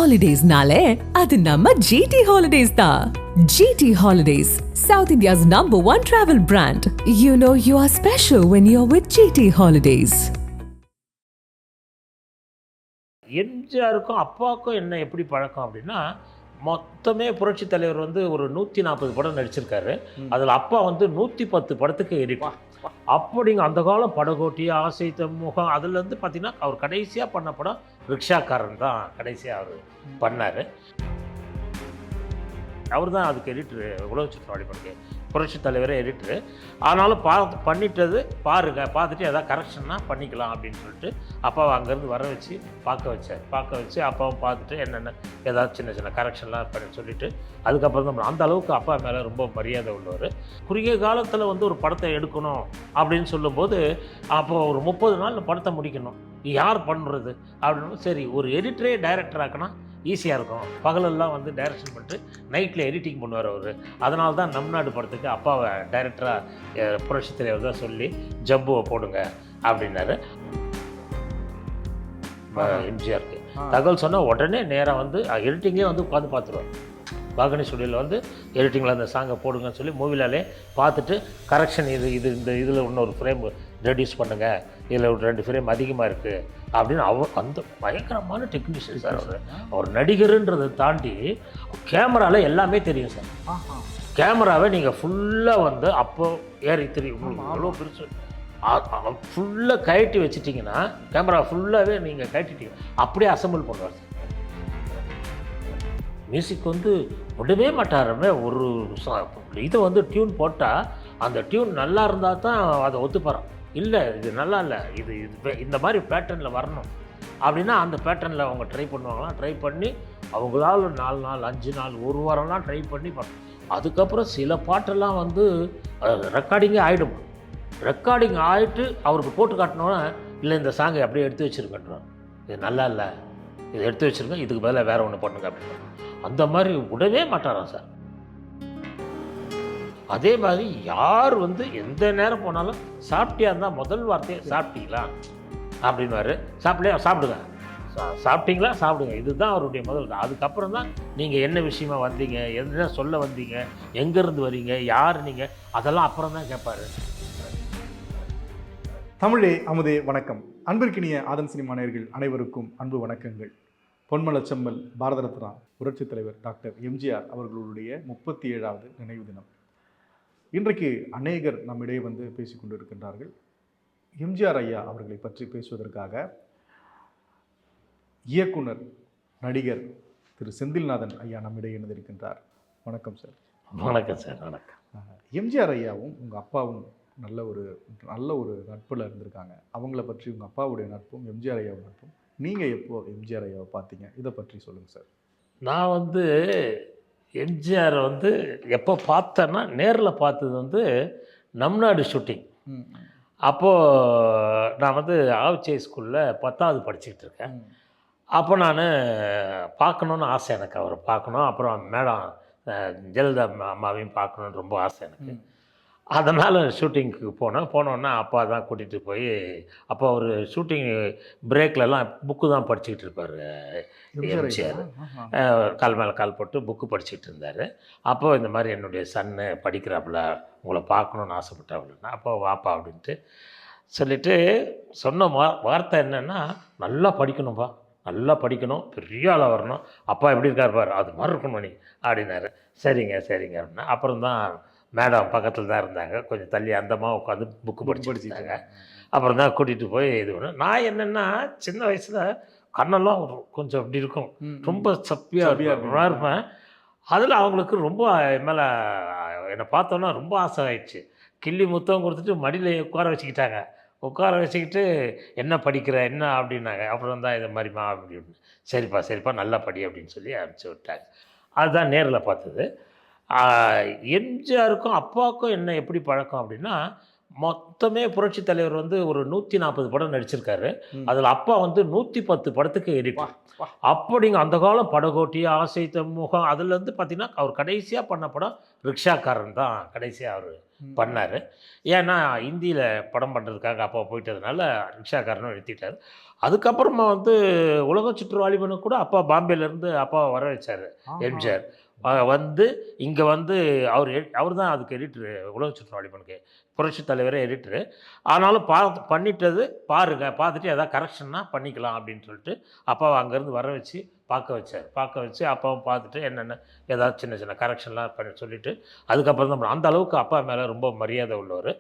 Holidays-nale, adu namma GT Holidays da. GT Holidays, South India's #1 travel brand. You know you are special when you're with GT Holidays. எம்ஜிஆருக்கும் அப்பாவுக்கும் என்ன எப்படி பழக்கம் அப்படின்னா, மொத்தமே புரட்சி தலைவர் வந்து ஒரு 140 படம் நடிச்சிருக்காரு. அதில் அப்பா வந்து 110 படத்துக்கு எடிட்டர். அப்படிங்க அந்த காலம் படகோட்டி, ஆசை முகம் அதுலேருந்து பார்த்தீங்கன்னா, அவர் கடைசியாக பண்ண படம் ரிக்ஷாக்காரன் தான் கடைசியாக அவர் பண்ணார். அவர் தான் அதுக்கு எடிட்ரு, உலக சுற்றுலாடி படத்துக்கு புரட்சி தலைவரே எடிட்ரு. ஆனாலும் பண்ணிட்டது பாருங்கள், பார்த்துட்டு எதாவது கரெக்ஷன்னா பண்ணிக்கலாம் அப்படின்னு சொல்லிட்டு அப்பாவை அங்கேருந்து வர வச்சு பார்க்க வச்சு அப்பாவும் பார்த்துட்டு என்னென்ன ஏதாவது சின்ன சின்ன கரெக்ஷன்லாம் பண்ணி சொல்லிவிட்டு அதுக்கப்புறம் தான் அந்த அளவுக்கு அப்பா மேலே ரொம்ப மரியாதை உள்ளவர். குறுகிய காலத்தில் வந்து ஒரு படத்தை எடுக்கணும் அப்படின்னு சொல்லும்போது அப்போ ஒரு 30 நாள் படத்தை முடிக்கணும், யார் பண்ணுறது அப்படின்னு. சரி, ஒரு எடிட்டரே டைரக்டர் ஆக்கினா ஈஸியாக இருக்கும். பகலெல்லாம் வந்து டைரக்ஷன் பண்ணிட்டு நைட்டில் எடிட்டிங் பண்ணுவார் அவர். அதனால தான் நம் நாடு படத்துக்கு அப்பாவை டைரக்டராக புரட்சி தலைவர் தான் சொல்லி ஜம்புவை போடுங்க அப்படின்னாரு. எம்ஜிஆருக்கு தகவல் சொன்னால் உடனே நேராக வந்து எடிட்டிங்லேயே வந்து உட்காந்து பார்த்துருவார். பாகனி ஸ்டுடியோவில் வந்து எடிட்டிங்கில் அந்த சாங்கை போடுங்கன்னு சொல்லி மூவிலாலே பார்த்துட்டு கரெக்ஷன் இந்த இதில் இன்னொரு ஃப்ரேம் ரெடியூஸ் பண்ணுங்கள், இதில் ஒரு 2 ஃப்ரேம் அதிகமாக இருக்குது அப்படின்னு அந்த பயங்கரமான டெக்னீஷியன் சார் அவர் நடிகருன்றதை தாண்டி கேமராவில் எல்லாமே தெரியும் சார். கேமராவை நீங்கள் ஃபுல்லாக வந்து அப்போ ஏறி தெரியும் உங்களுக்கு அவ்வளோ பெருசு ஃபுல்லாக கழட்டி வச்சுட்டிங்கன்னா கேமரா ஃபுல்லாகவே நீங்கள் கழட்டிட்டீங்க அப்படியே அசம்பிள் பண்ணுவார் சார். மியூசிக் வந்து விடவே மாட்டாருமே. ஒரு இதை வந்து டியூன் போட்டால் அந்த டியூன் நல்லா இருந்தால் தான் அதை ஒத்துப்பாரான். இல்லை இது நல்லா இல்லை, இது இந்த மாதிரி பேட்டர்னில் வரணும் அப்படின்னா அந்த பேட்டர்னில் அவங்க ட்ரை பண்ணுவாங்களாம். ட்ரை பண்ணி அவங்களால 4 நாள் 5 நாள் 1 வாரம்லாம் ட்ரை பண்ணி அதுக்கப்புறம் சில பாட்டெல்லாம் வந்து ரெக்கார்டிங்கே ஆகிடும். ரெக்கார்டிங் ஆகிட்டு அவருக்கு போட்டு காட்டினோன்னா இல்லை இந்த சாங்கை அப்படியே எடுத்து வச்சுருக்கேன்றான், இது நல்லா இல்லை, இதை எடுத்து வச்சுருங்க, இதுக்கு பதிலாக வேறு ஒன்று பண்ணுங்க அப்படின்னு. அந்த மாதிரி விடவே மாட்டாராம் சார். அதே மாதிரி யார் வந்து எந்த நேரம் போனாலும் சாப்பிட்டியா இருந்தால் முதல் வார்த்தையை சாப்பிட்டீங்களா அப்படின்வாரு. சாப்பிடுங்க, சாப்பிட்டீங்களா சாப்பிடுங்க, இதுதான் அவருடைய முதல். அதுக்கப்புறம் தான் நீங்கள் என்ன விஷயமா வந்தீங்க, என்ன சொல்ல வந்தீங்க, எங்கேருந்து வரீங்க, யார் நீங்கள், அதெல்லாம் அப்புறம் தான் கேட்பாரு. தமிழே அமுதே வணக்கம். அன்பிற்கினிய ஆதன் சினிமா நேயர்கள் அனைவருக்கும் அன்பு வணக்கங்கள். பொன்மலச்செம்மல் பாரத ரத்னா புரட்சித் தலைவர் டாக்டர் எம்ஜிஆர் அவர்களுடைய 37வது நினைவு தினம். இன்றைக்கு அநேகர் நம்மிடையே வந்து பேசிக்கொண்டு இருக்கின்றார்கள். எம்ஜிஆர் ஐயா அவர்களை பற்றி பேசுவதற்காக இயக்குனர் நடிகர் திரு செந்தில்நாதன் ஐயா நம்மிடையே இணைந்திருக்கின்றார். வணக்கம் சார். வணக்கம் சார். வணக்கம். எம்ஜிஆர் ஐயாவும் உங்கள் அப்பாவும் நல்ல ஒரு நட்பில் இருந்திருக்காங்க. அவங்கள பற்றி உங்கள் அப்பாவுடைய நட்பும் எம்ஜிஆர் ஐயாவும் நட்பும் நீங்கள் எப்போ எம்ஜிஆர் ஐயாவை பார்த்தீங்க, இதை பற்றி சொல்லுங்கள் சார். நான் வந்து எம்ஜிஆரை வந்து எப்போ பார்த்தேன்னா நேரில் பார்த்தது வந்து நம் நாடு ஷூட்டிங். அப்போது நான் வந்து ஆவுச்சே ஸ்கூலில் 10வது படிச்சுக்கிட்டு இருக்கேன். அப்போ நான் பார்க்கணுன்னு ஆசை எனக்கு, அவரை பார்க்கணும். அப்புறம் மேடம் ஜெயலலிதா அம்மாவையும் பார்க்கணுன்னு ரொம்ப ஆசை எனக்கு. அதனால் ஷூட்டிங்க்கு போனோன்னா அப்பா தான் கூட்டிகிட்டு போய், அப்போ அவர் ஷூட்டிங் பிரேக்லலாம் புக்கு தான் படிச்சுக்கிட்டு இருப்பார் எம்ஜிஆர். கால் மேலே கால் போட்டு புக்கு படிச்சுக்கிட்டு இருந்தார். அப்போது இந்த மாதிரி என்னுடைய சன்னு படிக்கிறாப்புல, உங்களை பார்க்கணுன்னு ஆசைப்பட்டாப்புலன்னா அப்போ வாப்பா அப்படின்ட்டு சொல்லிவிட்டு சொன்ன வார்த்தை என்னென்னா, நல்லா படிக்கணும்ப்பா, நல்லா படிக்கணும், பெரிய ஆளாக வரணும், அப்பா எப்படி இருக்கார் பாரு, அது மாதிரி இருக்கணும் நீ அப்படின்னாரு. சரிங்க அப்படின்னா அப்புறம் தான் மேடம் பக்கத்தில் தான் இருந்தாங்க, கொஞ்சம் தள்ளி அந்தமாக உட்காந்து புக்கு படிச்சுட்டாங்க. அப்புறம் தான் கூட்டிகிட்டு போய் இது பண்ண. நான் என்னென்னா சின்ன வயசில் கண்ணெல்லாம் கொஞ்சம் அப்படி இருக்கும், ரொம்ப சப்பியாக இருப்பேன். அதில் அவங்களுக்கு ரொம்ப மேலே என்னை பார்த்தோன்னா ரொம்ப ஆசை ஆயிடுச்சு. கிள்ளி முத்தம் கொடுத்துட்டு மடியில் உட்கார வச்சுக்கிட்டு என்ன படிக்கிற என்ன அப்படின்னாங்க. அப்புறம் தான் இது மாதிரிமா அப்படின்னு. சரிப்பா நல்லா படி அப்படின்னு சொல்லி அனுப்பிச்சி விட்டாங்க. அதுதான் நேரில் பார்த்தது. எம்ஜிஆருக்கும் அப்பாவுக்கும் என்ன எப்படி பழக்கம் அப்படின்னா, மொத்தமே புரட்சி தலைவர் வந்து ஒரு 140 படம் நடிச்சிருக்காரு. அதில் அப்பா வந்து 110 படத்துக்கு எடிட்டர். அப்படிங்க அந்த காலம் படகோட்டி, ஆசை முகம் அதுலேருந்து பார்த்தீங்கன்னா அவர் கடைசியாக பண்ண படம் ரிக்ஷாக்காரன் தான் கடைசியாக அவர் பண்ணார். ஏன்னா ஹிந்தியில் படம் பண்ணுறதுக்காக அப்பா போயிட்டதுனால ரிக்ஷாக்காரனும் நிறுத்திட்டார். அதுக்கப்புறமா வந்து உலக சுற்று வாலிபனுக்கு கூட அப்பா பாம்பேலேருந்து அப்பாவை வர வச்சார் எம்ஜிஆர். வந்து இங்கே வந்து அவர் தான் அதுக்கு எடிட்ரு, உலக சுற்று வாலிபனுக்கு புரட்சித் தலைவரே எடிட்ரு. ஆனாலும் பண்ணிட்டது பாருங்கள், பார்த்துட்டு எதாவது கரெக்ஷன்னா பண்ணிக்கலாம் அப்படின்னு சொல்லிட்டு அப்பாவை அங்கேருந்து வர வச்சு பார்க்க வச்சு அப்பாவும் பார்த்துட்டு என்னென்ன ஏதாவது சின்ன சின்ன கரெக்ஷன்லாம் பண்ணி சொல்லிவிட்டு அதுக்கப்புறம் தான் அந்த அளவுக்கு அப்பா மேலே ரொம்ப மரியாதை உள்ளவர்.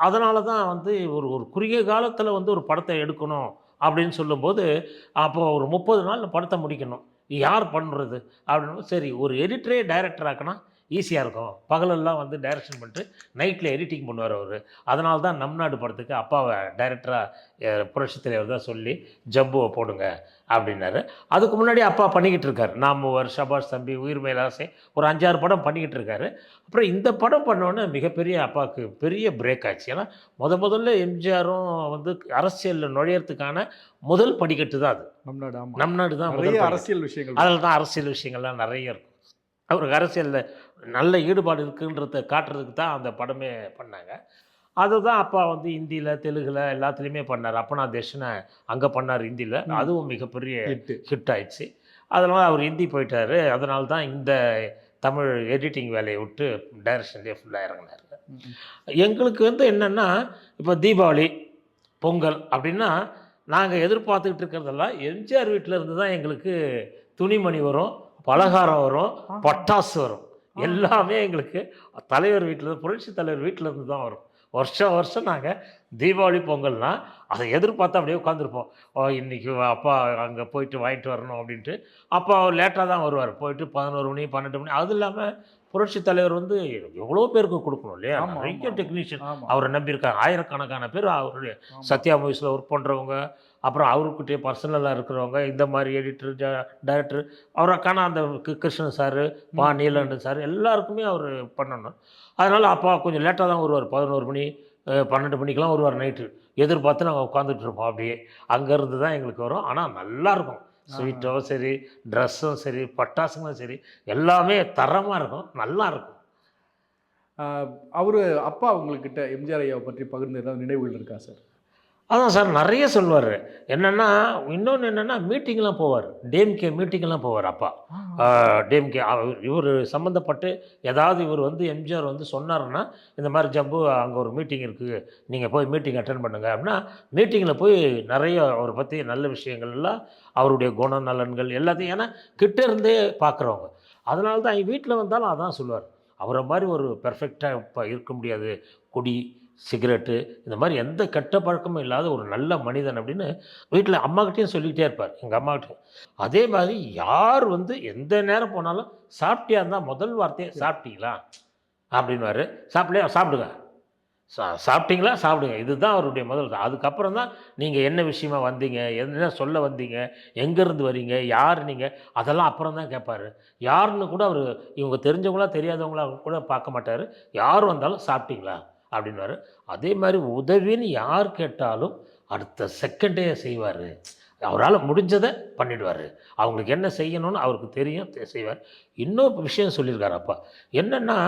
அதனால தான் வந்து ஒரு குறுகிய காலத்தில் வந்து ஒரு படத்தை எடுக்கணும் அப்படின்னு சொல்லும்போது, அப்போ ஒரு 30 நாள் படத்தை முடிக்கணும், யார் பண்ணுறது அப்படின்னு. சரி, ஒரு எடிட்டரே டைரக்டர் ஆக்கினா ஈஸியாக இருக்கும். பகலெல்லாம் வந்து டைரக்ஷன் பண்ணிட்டு நைட்டில் எடிட்டிங் பண்ணுவார் அவர். அதனால தான் நம் நாடு படத்துக்கு அப்பாவை டைரக்டராக புரட்சித் தலைவர் தான் சொல்லி ஜம்புவை போடுங்க அப்படின்னாரு. அதுக்கு முன்னாடி அப்பா பண்ணிக்கிட்டு இருக்காரு. நாமவர், ஷபாஷ் தம்பி, உயிர் மேல் ஆசை, ஒரு 5-6 படம் பண்ணிக்கிட்டு இருக்காரு. அப்புறம் இந்த படம் பண்ணோன்னே மிகப்பெரிய அப்பாவுக்கு பெரிய பிரேக் ஆச்சு. ஏன்னா முதல்ல எம்ஜிஆரும் வந்து அரசியலில் நுழையிறதுக்கான முதல் படிக்கட்டு தான் அது. நம் நாடு தான் முதல் அரசியல் விஷயங்கள். அதில் தான் அரசியல் விஷயங்கள்லாம் நிறைய இருக்கும். அவருக்கு அரசியலில் நல்ல ஈடுபாடு இருக்குன்றத காட்டுறதுக்கு தான் அந்த படமே பண்ணாங்க. அதுதான் அப்பா வந்து ஹிந்தியில், தெலுங்கில் எல்லாத்துலேயுமே பண்ணார். அப்பனா தேஷ்னு அங்கே பண்ணார் ஹிந்தியில். அதுவும் மிகப்பெரிய ஹிட் ஆயிடுச்சு. அதனால் அவர் ஹிந்தி போயிட்டார். அதனால தான் இந்த தமிழ் எடிட்டிங் வேலையை விட்டு டைரக்ஷன்லேயே ஃபுல்லாக இறங்கினார். எங்களுக்கு வந்து என்னென்னா, இப்போ தீபாவளி, பொங்கல் அப்படின்னா நாங்கள் எதிர்பார்த்துக்கிட்டு இருக்கிறதெல்லாம் எம்ஜிஆர் வீட்டில் இருந்து தான் எங்களுக்கு துணிமணி வரும், பலகாரம் வரும், பட்டாசு வரும். எல்லாமே எங்களுக்கு தலைவர் வீட்டில், புரட்சி தலைவர் வீட்டில் இருந்து தான் வரும். வருஷம் நாங்கள் தீபாவளி, பொங்கல்னால் அதை எதிர்பார்த்து அப்படியே உட்காந்துருப்போம். இன்றைக்கி அப்பா அங்கே போயிட்டு வாங்கிட்டு வரணும் அப்படின்ட்டு. அப்பா லேட்டாக தான் வருவார், போயிட்டு 11 மணி 12 மணி. அது இல்லாமல் புரட்சி தலைவர் வந்து எவ்வளோ பேருக்கு கொடுக்கணும் இல்லையா, நிறைய டெக்னீஷியன் அவரை நம்பியிருக்காங்க. ஆயிரக்கணக்கான பேர் அவருடைய சத்யா மூவிஸில் ஒர்க் பண்ணுறவங்க, அப்புறம் அவருக்கிட்டே பர்சனலாக இருக்கிறவங்க, இந்த மாதிரி எடிட்டர், டைரக்டர், அவருக்கான அந்த கிருஷ்ணன் சார், நீலகண்டன் சார் எல்லாருக்குமே அவர் பண்ணணும். அதனால் அப்பா கொஞ்சம் லேட்டாக தான் வருவார். 11 மணி 12 மணிக்கெலாம் வருவார் நைட்டு. எதிர்பார்த்து நாங்கள் உட்காந்துட்டு இருப்போம் அப்படியே. அங்கேருந்து தான் எங்களுக்கு வரும். ஆனால் நல்லாயிருக்கும். ஸ்வீட்டும் சரி, ட்ரெஸ்ஸும் சரி, பட்டாசுங்களும் சரி, எல்லாமே தரமாக இருக்கும், நல்லாயிருக்கும். அவர் அப்பா உங்கள்கிட்ட எம்ஜிஆர் ஐயாவை பற்றி பகிர்ந்து ஏதாவது நினைவுகள் இருக்கா சார்? அதான் சார், நிறைய சொல்லுவார். என்னென்னா, இன்னொன்று என்னென்னா, மீட்டிங்லாம் போவார். டிஎம்கே மீட்டிங்லாம் போவார் அப்பா. டிஎம்கே இவர் சம்மந்தப்பட்டு ஏதாவது இவர் வந்து எம்ஜிஆர் வந்து சொன்னார்னா, இந்த மாதிரி ஜம்பு அங்கே ஒரு மீட்டிங் இருக்குது, நீங்கள் போய் மீட்டிங் அட்டென்ட் பண்ணுங்கள் அப்படின்னா, மீட்டிங்கில் போய் நிறைய அவரை பற்றி நல்ல விஷயங்கள்லாம், அவருடைய குணநலன்கள் எல்லாத்தையும், ஏன்னா கிட்டே இருந்தே பார்க்குறவங்க. அதனால தான் வீட்டில் வந்தாலும் அதான் சொல்லுவார். அவரை மாதிரி ஒரு பெர்ஃபெக்டாக இப்போ இருக்க முடியாது. குடி, சிகரெட்டு, இந்த மாதிரி எந்த கெட்ட பழக்கமும் இல்லாத ஒரு நல்ல மனிதன் அப்படின்னு வீட்டில் அம்மாக்கிட்டையும் சொல்லிக்கிட்டே இருப்பார், எங்கள் அம்மாக்கிட்டையும். அதே மாதிரி யார் வந்து எந்த நேரம் போனாலும் சாப்பிட்டியா இருந்தால் முதல் வார்த்தையே சாப்பிட்டீங்களா அப்படின்வார். சாப்பிடுங்க, சாப்பிட்டீங்களா, சாப்பிடுங்க, இதுதான் அவருடைய முதல். அதுக்கப்புறம் தான் நீங்கள் என்ன விஷயமா வந்தீங்க, என்ன சொல்ல வந்தீங்க, எங்கேருந்து வரீங்க, யார் நீங்கள், அதெல்லாம் அப்புறம் தான் கேட்பார். யாருன்னு கூட அவர், இவங்க தெரிஞ்சவங்களா தெரியாதவங்களா கூட பார்க்க மாட்டார். யார் வந்தாலும் சாப்பிட்டீங்களா அப்படின்வார். அதே மாதிரி உதவின்னு யார் கேட்டாலும் அடுத்த செகண்டே செய்வார். அவரால் முடிஞ்சதை பண்ணிவிடுவார். அவங்களுக்கு என்ன செய்யணும்னு அவருக்கு தெரியும், செய்வார். இன்னொரு விஷயம் சொல்லியிருக்காரு அப்பா. என்னென்னா,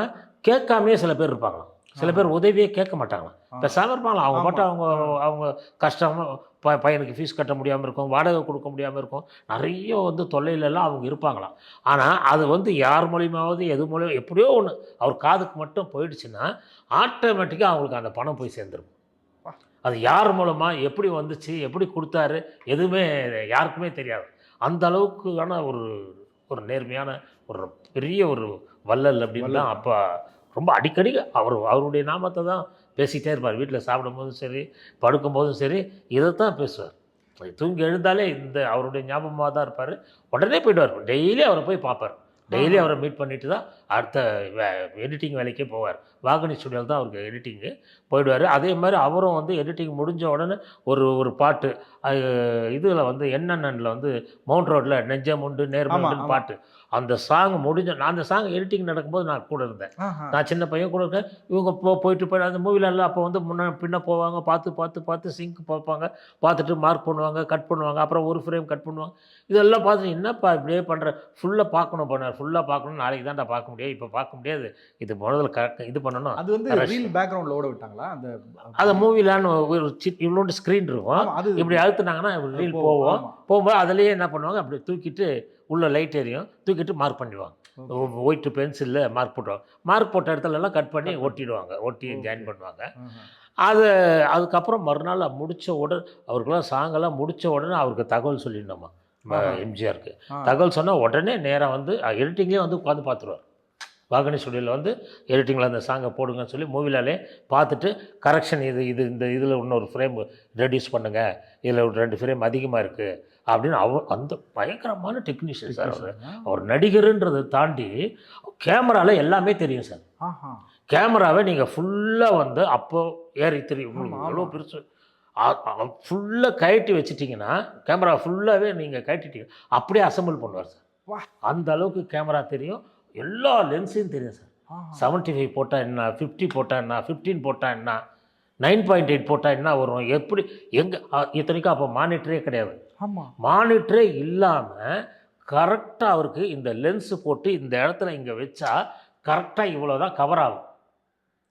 கேட்காமே சில பேர் இருப்பாங்க. சில பேர் உதவியே கேட்க மாட்டாங்களாம். பேசாமல் இருப்பாங்களா, அவங்க மட்டும் அவங்க கஷ்டமாக பையனுக்கு ஃபீஸ் கட்ட முடியாமல் இருக்கும், வாடகை கொடுக்க முடியாமல் இருக்கும், நிறைய வந்து தொல்லையிலலாம் அவங்க இருப்பாங்களாம். ஆனால் அது வந்து யார் மூலியமாவது எது மூலியம் எப்படியோ ஒன்று அவர் காதுக்கு மட்டும் போயிடுச்சுன்னா ஆட்டோமேட்டிக்காக அவங்களுக்கு அந்த பணம் போய் சேர்ந்துடும். அது யார் மூலமாக எப்படி வந்துச்சு, எப்படி கொடுத்தாரு, எதுவுமே யாருக்குமே தெரியாது. அந்த அளவுக்கான ஒரு நேர்மையான ஒரு பெரிய ஒரு வள்ளல் அப்படின்னு தான் அப்பா. ரொம்ப அடிக்கடி அவருடைய நாமத்தை தான் பேசிகிட்டே இருப்பார். வீட்டில் சாப்பிடும்போதும் சரி, படுக்கும்போதும் சரி, இதை தான் பேசுவார். தூங்கி எழுந்தாலே இந்த அவருடைய ஞாபகமாக தான் இருப்பார். உடனே போய்டுவார். டெய்லி அவரை போய் பார்ப்பார். டெய்லி அவரை மீட் பண்ணிவிட்டு தான் அடுத்த எடிட்டிங் வேலைக்கே போவார். வாகனி ஸ்டுடியோவில் தான் அவருக்கு எடிட்டிங்கு போயிடுவார். அதே மாதிரி அவரும் வந்து எடிட்டிங் முடிஞ்ச உடனே ஒரு பாட்டு இதில் வந்து என்னென்னில் வந்து மவுண்ட் ரோட்டில் நெஞ்சம் உண்டு நேர்மண்டுன்னு பாட்டு, அந்த சாங் நான் அந்த சாங் எடிட்டிங் நடக்கும்போது நான் கூட இருந்தேன். நான் சின்ன பையன் கூட இருக்கேன். இவங்க போயிட்டு அந்த மூவிலெல்லாம் அப்போ வந்து பின்ன போவாங்க, பார்த்து சிங்க் பார்ப்பாங்க, பார்த்துட்டு மார்க் பண்ணுவாங்க, கட் பண்ணுவாங்க, அப்புறம் ஒரு ஃப்ரேம் கட் பண்ணுவாங்க. இதெல்லாம் பார்த்துட்டு என்னப்பா இப்படியே பண்ணுற, ஃபுல்லாக பார்க்கணும் ஃபுல்லாக பார்க்கணும், நாளைக்கு தான்டா பார்க்க முடியும், இப்போ பார்க்க முடியாது, இது முதல்ல கரெக்ட் இது பண்ணணும். அது வந்து ரீல் பேக்ரவுண்ட்ல ஓட விட்டாங்களா அந்த அதை மூவிலான்னு ஒரு இவ்வளோண்டு ஸ்க்ரீன் இருக்கும், ஆமா, அது இப்படி அழுத்துனாங்கன்னா ரீல் போகும். போவோம். ஆமா. போகும்போது அதுலேயே என்ன பண்ணுவாங்க, அப்படி தூக்கிட்டு உள்ள லைட் எரியும், தூக்கிட்டு மார்க் பண்ணிடுவாங்க. ஒயிட் பென்சிலில் மார்க் போட்டுருவாங்க. மார்க் போட்ட இடத்துலலாம் கட் பண்ணி ஒட்டிடுவாங்க, ஒட்டி ஜாயின் பண்ணுவாங்க. அது அதுக்கப்புறம் மறுநாள் முடித்த உடனே அவருக்கெல்லாம் சாங்கெல்லாம் முடித்த உடனே அவருக்கு தகவல் சொல்லிடணுமா எம்ஜிஆருக்கு. தகவல் சொன்னால் உடனே நேராக வந்து எடிட்டிங்லேயே வந்து உட்காந்து பார்த்துருவார். வாகனி ஸ்டுடியோவில் வந்து எடிட்டிங்கில் அந்த சாங்கை போடுங்கன்னு சொல்லி மூவிலாலே பார்த்துட்டு கரெக்ஷன் இந்த இதில் இன்னொரு ஃப்ரேம் ரெடியூஸ் பண்ணுங்கள், இதில் ஒரு 2 ஃப்ரேம் அதிகமாக இருக்குது அப்படின்னு அந்த பயங்கரமான டெக்னீஷியன் சார் அவர் நடிகருன்றதை தாண்டி கேமராவில் எல்லாமே தெரியும் சார். கேமராவை நீங்கள் ஃபுல்லாக வந்து அப்போ ஏறி தெரியும் உங்களுக்கு எவ்வளோ பெருசு ஃபுல்லாக கழட்டி வச்சிட்டிங்கன்னா கேமரா ஃபுல்லாகவே நீங்கள் கழட்டிட்டீங்க அப்படியே அசம்பிள் பண்ணுவார் சார். அந்த அளவுக்கு கேமரா தெரியும், எல்லா லென்ஸையும் தெரியும் சார். 75 போட்டால் என்ன, 50 போட்டால் என்ன, 15 போட்டால் என்ன, 9.8 போட்டால் என்ன வரும், எப்படி எங்கே இத்தனைக்கும் அப்போ மானிட்டரே கிடையாது. மானிட்டரே இல்லாமல் கரெக்டாக அவருக்கு இந்த லென்ஸு போட்டு இந்த இடத்துல இங்கே வச்சா கரெக்டாக இவ்வளோ தான் கவர் ஆகும்,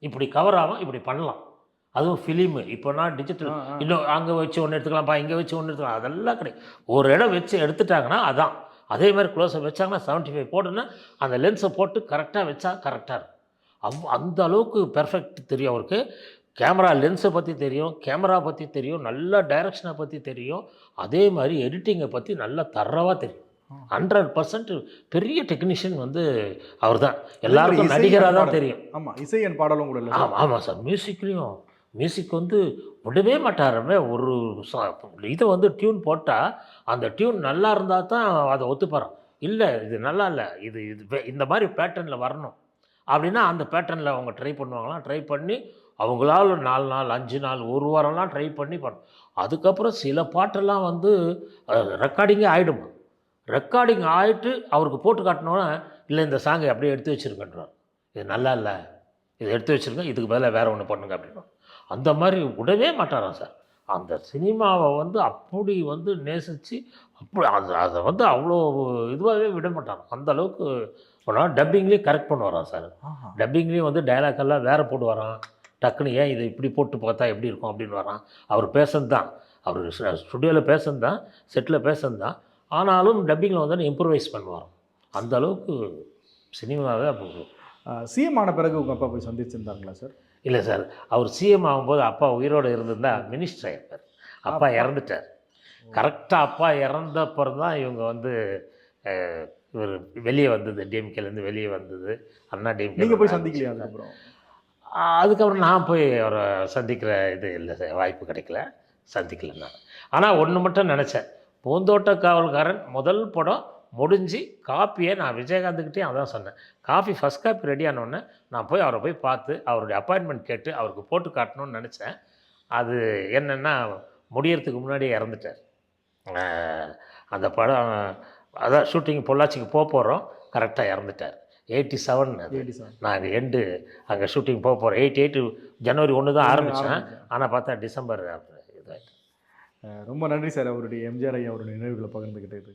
இப்படி கவர் ஆகும், இப்படி பண்ணலாம். அதுவும் ஃபிலிமு இப்போனா டிஜிட்டல், இன்னும் அங்கே வச்சு ஒன்று எடுத்துக்கலாம்ப்பா, இங்கே வச்சு ஒன்று எடுத்துக்கலாம், அதெல்லாம் கிடையாது. ஒரு இடம் வச்சு எடுத்துட்டாங்கன்னா அதான். அதே மாதிரி க்ளோஸப் வச்சாங்கன்னா 75 போட்டுன்னா அந்த லென்ஸை போட்டு கரெக்டாக வச்சா கரெக்டாக இருக்கும். அந்த அளவுக்கு பெர்ஃபெக்ட் தெரியும் அவருக்கு. கேமரா லென்ஸை பற்றி தெரியும், கேமரா பற்றி தெரியும், நல்ல டைரக்ஷனை பற்றி தெரியும், அதே மாதிரி எடிட்டிங்கை பற்றி நல்லா தரவாக தெரியும். 100% பெரிய டெக்னீஷியன் வந்து அவர் தான். எல்லாருக்கும் நடிகராக தான் தெரியும். ஆமாம், இசை என் பாடலும் கூட இல்லை. ஆமாம் சார். மியூசிக் வந்து விடவே மாட்டாருமே. ஒரு இதை வந்து டியூன் போட்டால் அந்த டியூன் நல்லா இருந்தால் தான் அதை ஒத்துப்பாரான். இல்லை இது நல்லா இல்லை, இது இந்த மாதிரி பேட்டர்னில் வரணும் அப்படின்னா அந்த பேட்டர்னில் அவங்க ட்ரை பண்ணுவாங்களாம். ட்ரை பண்ணி அவங்களால 4 நாள் 5 நாள் 1 வாரம்லாம் ட்ரை பண்ணி பண்ணணும். அதுக்கப்புறம் சில பாட்டெல்லாம் வந்து ரெக்கார்டிங்கே ஆகிடுமா. ரெக்கார்டிங் ஆகிட்டு அவருக்கு போட்டு காட்டினோன்னா இல்லை இந்த சாங்கை அப்படியே எடுத்து வச்சுருக்கன்றார், இது நல்லா இல்லை, இதை எடுத்து வச்சுருங்க, இதுக்கு பதிலாக வேறு ஒன்று பண்ணுங்க அப்படின்னா அந்த மாதிரி விடவே மாட்டாராம் சார். அந்த சினிமாவை வந்து அப்படி வந்து நேசித்து அப்படி அதை வந்து அவ்வளோ இதுவாகவே விட மாட்டாங்க. அந்த அளவுக்கு பண்ணால் டப்பிங்லேயும் கரெக்ட் பண்ணுவாராம் சார். டப்பிங்லேயும் வந்து டைலாக்கெல்லாம் வேறு போட்டு வரான், டக்குன்னு ஏன் இதை இப்படி போட்டு பார்த்தா எப்படி இருக்கும் அப்படின்னு வரான். அவர் பேசுனது தான், அவர் ஸ்டுடியோவில் பேசுனது தான், செட்டில் பேசுனது தான், ஆனாலும் டப்பிங்கில் வந்து இம்ப்ரூவைஸ் பண்ணுவார். அந்த அளவுக்கு சினிமாவே அப்போ. சிஎம் ஆன பிறகு உங்கள் அப்பா போய் சந்திச்சிருந்தாங்களா சார்? இல்லை சார், அவர் சிஎம் ஆகும்போது அப்பா உயிரோடு இருந்திருந்தால் மினிஸ்டர் ஆகிருப்பார். அப்பா இறந்துட்டார். கரெக்டாக அப்பா இறந்தப்பறம் தான் இவங்க வந்து இவர் வெளியே வந்தது, டிஎம்கேலேருந்து வெளியே வந்தது. அண்ணா டிஎம்கே. நீங்கள் போய் சந்திக்கலையா அதுக்கப்புறம்? அதுக்கப்புறம் நான் போய் அவரை சந்திக்கிற இது இல்லை சார், வாய்ப்பு கிடைக்கல, சந்திக்கல நான். ஆனால் ஒன்று மட்டும் நினச்சேன், பூந்தோட்ட காவல்காரன் முதல் படம் முடிஞ்சு காப்பியை நான் விஜயகாந்துக்கிட்டே அதான் சொன்னேன். காப்பி ஃபஸ்ட் காப்பி ரெடி ஆனோடனே நான் போய் அவரை போய் பார்த்து அவருடைய அப்பாயின்மெண்ட் கேட்டு அவருக்கு போட்டு காட்டணும்னு நினச்சேன். அது என்னென்னா முடியறதுக்கு முன்னாடியே இறந்துட்டார். அந்த படம் அதான் ஷூட்டிங் பொள்ளாச்சிக்கு போகிறோம், கரெக்டாக இறந்துட்டார். 87 நாங்கள் எண்டு அங்கே ஷூட்டிங் போகிறோம். 88 ஜனவரி 1 தான் ஆரம்பித்தேன். ஆனால் பார்த்தா டிசம்பர் இதாகிட்டு. ரொம்ப நன்றி சார், அவருடைய எம்ஜிஆர் ஐயா அவருடைய நினைவுகளை பகிர்ந்துக்கிட்டது.